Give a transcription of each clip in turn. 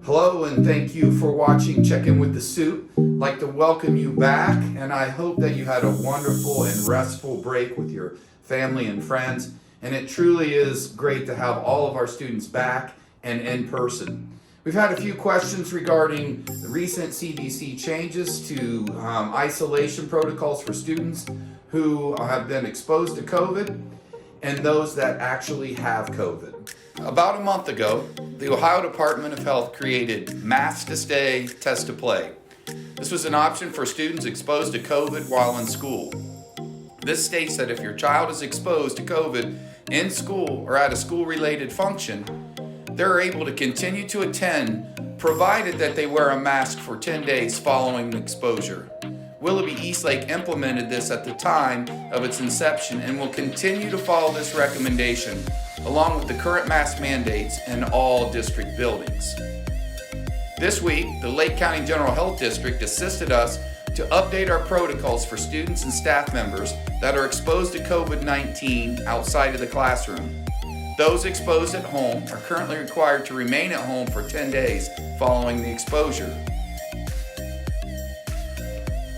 Hello and thank you for watching Check In with the Soup. I'd like to welcome you back, and I hope that you had a wonderful and restful break with your family and friends. And it truly is great to have all of our students back and in person. We've had a few questions regarding the recent CDC changes to isolation protocols for students who have been exposed to COVID and those that actually have COVID. About a month ago, the Ohio Department of Health created Mask to Stay, Test to Play. This was an option for students exposed to COVID while in school. This states that if your child is exposed to COVID in school or at a school-related function, they're able to continue to attend provided that they wear a mask for 10 days following the exposure. Willoughby Eastlake implemented this at the time of its inception and will continue to follow this recommendation along with the current mask mandates in all district buildings. This week, the Lake County General Health District assisted us to update our protocols for students and staff members that are exposed to COVID-19 outside of the classroom. Those exposed at home are currently required to remain at home for 10 days following the exposure.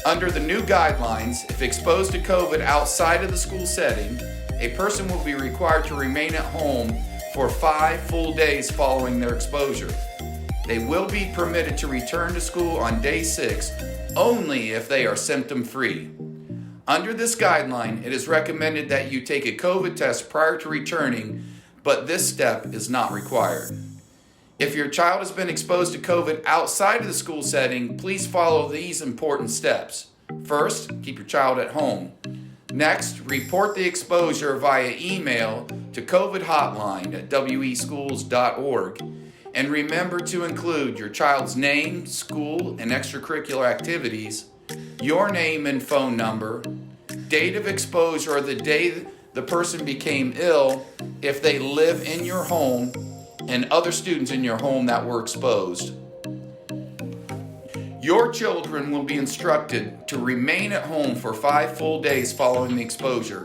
Under the new guidelines, if exposed to COVID outside of the school setting, a person will be required to remain at home for 5 full days following their exposure. They will be permitted to return to school on day 6 only if they are symptom-free. Under this guideline, it is recommended that you take a COVID test prior to returning, but this step is not required. If your child has been exposed to COVID outside of the school setting, please follow these important steps. First, keep your child at home. Next, report the exposure via email to COVID hotline at weschools.org. And remember to include your child's name, school, and extracurricular activities, your name and phone number, date of exposure or the day the person became ill if they live in your home, and other students in your home that were exposed. Your children will be instructed to remain at home for 5 full days following the exposure.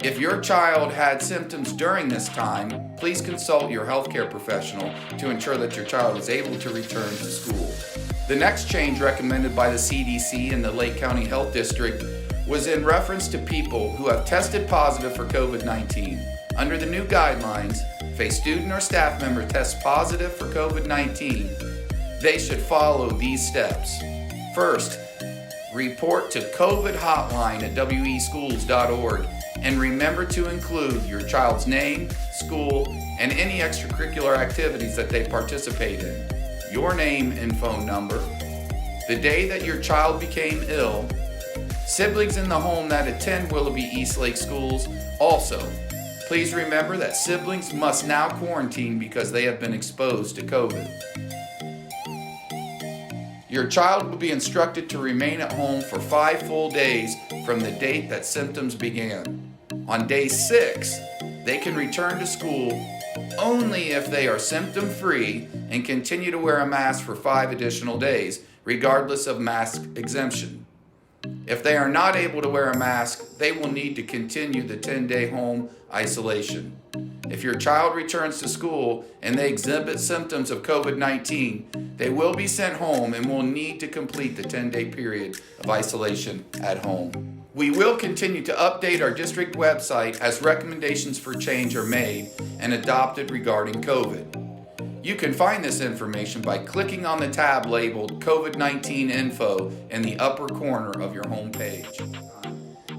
If your child had symptoms during this time, please consult your healthcare professional to ensure that your child is able to return to school. The next change recommended by the CDC and the Lake County Health District was in reference to people who have tested positive for COVID-19. Under the new guidelines, if a student or staff member tests positive for COVID-19, they should follow these steps. First, report to COVID hotline at weschools.org and remember to include your child's name, school, and any extracurricular activities that they participate in, your name and phone number, the day that your child became ill, siblings in the home that attend Willoughby Eastlake schools. Also, please remember that siblings must now quarantine because they have been exposed to COVID. Your child will be instructed to remain at home for 5 full days from the date that symptoms began. On day 6, they can return to school only if they are symptom-free and continue to wear a mask for 5 additional days, regardless of mask exemption. If they are not able to wear a mask, they will need to continue the 10-day home isolation. If your child returns to school and they exhibit symptoms of COVID-19, they will be sent home and will need to complete the 10-day period of isolation at home. We will continue to update our district website as recommendations for change are made and adopted regarding COVID. You can find this information by clicking on the tab labeled COVID-19 Info in the upper corner of your home page.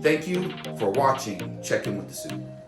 Thank you for watching Check In with the Soup.